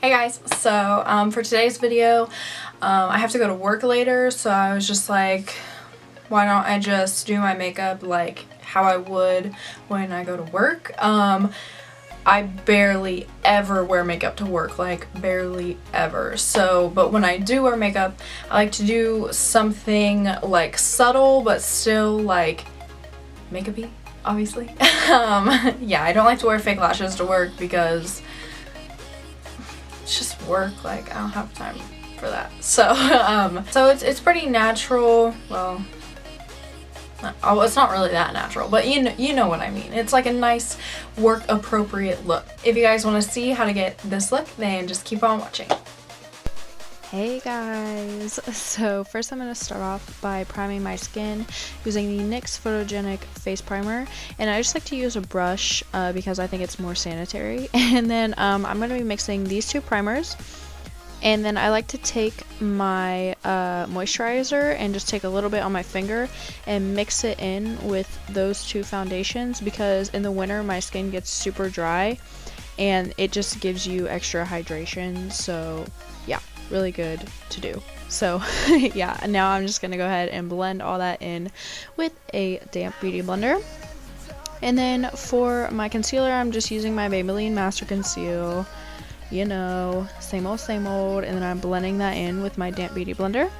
Hey guys, so for today's video, I have to go to work later, so I was just like, why don't I just do my makeup like how I would when I go to work. I barely ever wear makeup to work, like barely ever. So, but when I do wear makeup, I like to do something like subtle but still like makeup-y, obviously. Yeah, I don't like to wear fake lashes to work because it's just work, like I don't have time for that. So so it's pretty natural. Well, it's not really that natural, but you know what I mean. It's like a nice work appropriate look. If you guys want to see how to get this look, then just keep on watching. Hey guys, so first I'm going to start off by priming my skin using the NYX Photogenic Face Primer, and I just like to use a brush because I think it's more sanitary. And then I'm going to be mixing these two primers, and then I like to take my moisturizer and just take a little bit on my finger and mix it in with those two foundations, because in the winter my skin gets super dry and it just gives you extra hydration. So yeah, really good to do. So yeah, and now I'm just gonna go ahead and blend all that in with a damp beauty blender. And then for my concealer, I'm just using my Maybelline Master Conceal, you know, same old, and then I'm blending that in with my damp beauty blender.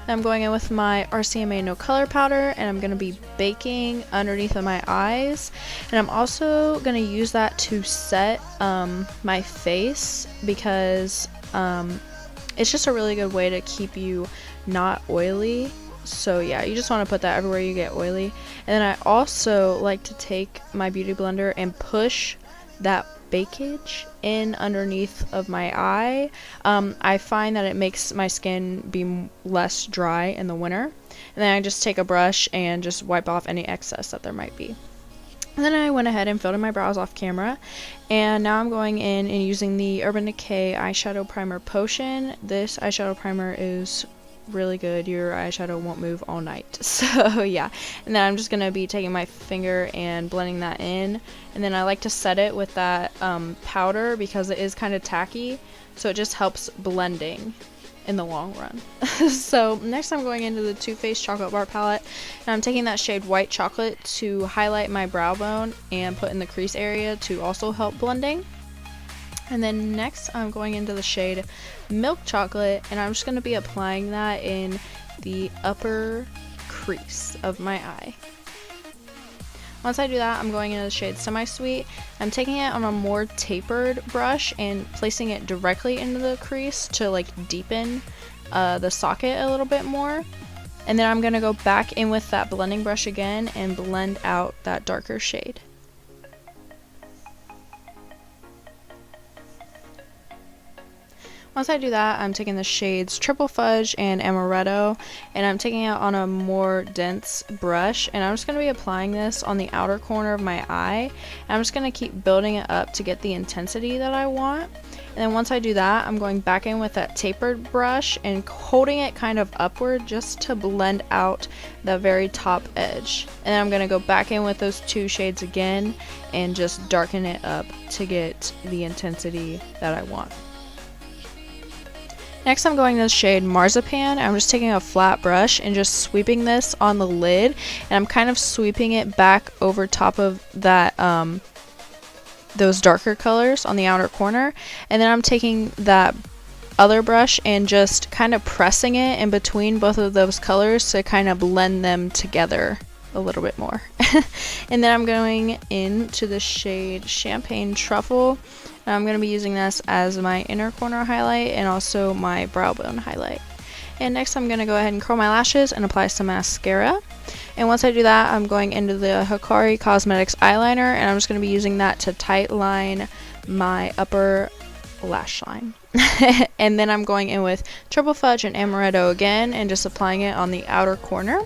Then I'm going in with my RCMA No Color Powder, and I'm going to be baking underneath of my eyes. And I'm also going to use that to set my face, because it's just a really good way to keep you not oily. So yeah, you just want to put that everywhere you get oily. And then I also like to take my beauty blender and push that bakage in underneath of my eye. I find that it makes my skin be less dry in the winter. And then I just take a brush and just wipe off any excess that there might be. And then I went ahead and filled in my brows off camera, and now I'm going in and using the Urban Decay Eyeshadow Primer Potion. This eyeshadow primer is really good. Your eyeshadow won't move all night. So yeah, and then I'm just gonna be taking my finger and blending that in, and then I like to set it with that powder because it is kind of tacky, so it just helps blending in the long run. So next I'm going into the Too Faced Chocolate Bar Palette, and I'm taking that shade White Chocolate to highlight my brow bone and put in the crease area to also help blending. And then next I'm going into the shade Milk Chocolate, and I'm just going to be applying that in the upper crease of my eye. Once I do that, I'm going into the shade Semi Sweet. I'm taking it on a more tapered brush and placing it directly into the crease to like deepen the socket a little bit more. And then I'm going to go back in with that blending brush again and blend out that darker shade. Once I do that, I'm taking the shades Triple Fudge and Amaretto, and I'm taking it on a more dense brush, and I'm just going to be applying this on the outer corner of my eye. And I'm just going to keep building it up to get the intensity that I want. And then once I do that, I'm going back in with that tapered brush and holding it kind of upward just to blend out the very top edge. And then I'm going to go back in with those two shades again and just darken it up to get the intensity that I want. Next I'm going to the shade Marzipan. I'm just taking a flat brush and just sweeping this on the lid, and I'm kind of sweeping it back over top of that those darker colors on the outer corner. And then I'm taking that other brush and just kind of pressing it in between both of those colors to kind of blend them together a little bit more. And then I'm going into the shade Champagne Truffle. I'm going to be using this as my inner corner highlight and also my brow bone highlight. And next I'm going to go ahead and curl my lashes and apply some mascara. And once I do that, I'm going into the Hikari Cosmetics eyeliner, and I'm just going to be using that to tight line my upper lash line. And then I'm going in with Triple Fudge and Amaretto again and just applying it on the outer corner.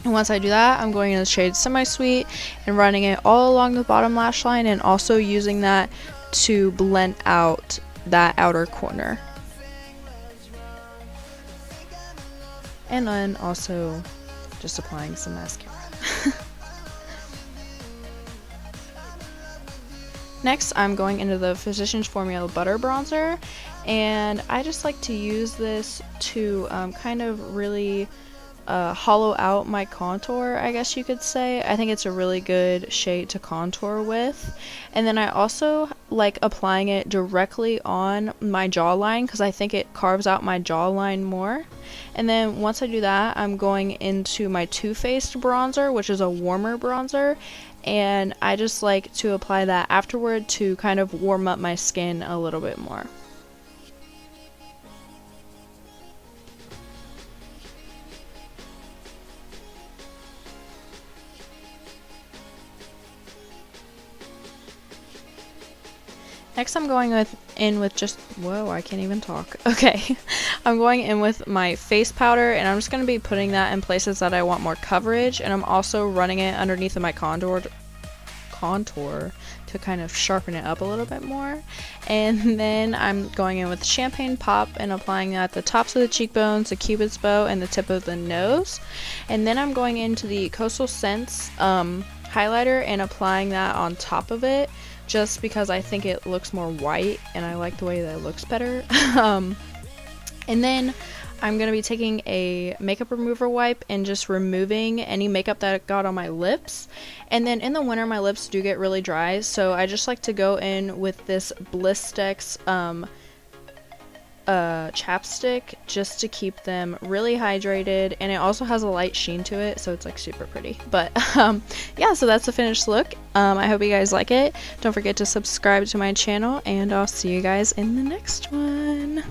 And once I do that, I'm going in the shade Semi Sweet and running it all along the bottom lash line, and also using that to blend out that outer corner. And then also just applying some mascara. Next, I'm going into the Physicians Formula Butter Bronzer, and I just like to use this to kind of really hollow out my contour, I guess you could say. I think it's a really good shade to contour with. And then I also like applying it directly on my jawline because I think it carves out my jawline more. And then once I do that, I'm going into my Too Faced bronzer, which is a warmer bronzer, and I just like to apply that afterward to kind of warm up my skin a little bit more. Next, I'm going in with just, whoa, I can't even talk. Okay, I'm going in with my face powder, and I'm just going to be putting that in places that I want more coverage, and I'm also running it underneath of my contour to kind of sharpen it up a little bit more. And then I'm going in with Champagne Pop and applying that at the tops of the cheekbones, the cupid's bow, and the tip of the nose. And then I'm going into the Coastal Scents highlighter and applying that on top of it, just because I think it looks more white and I like the way that it looks better. And then I'm going to be taking a makeup remover wipe and just removing any makeup that got on my lips. And then in the winter my lips do get really dry, so I just like to go in with this Blistex chapstick just to keep them really hydrated, and it also has a light sheen to it, so it's like super pretty. But yeah, so that's the finished look. I hope you guys like it. Don't forget to subscribe to my channel, and I'll see you guys in the next one.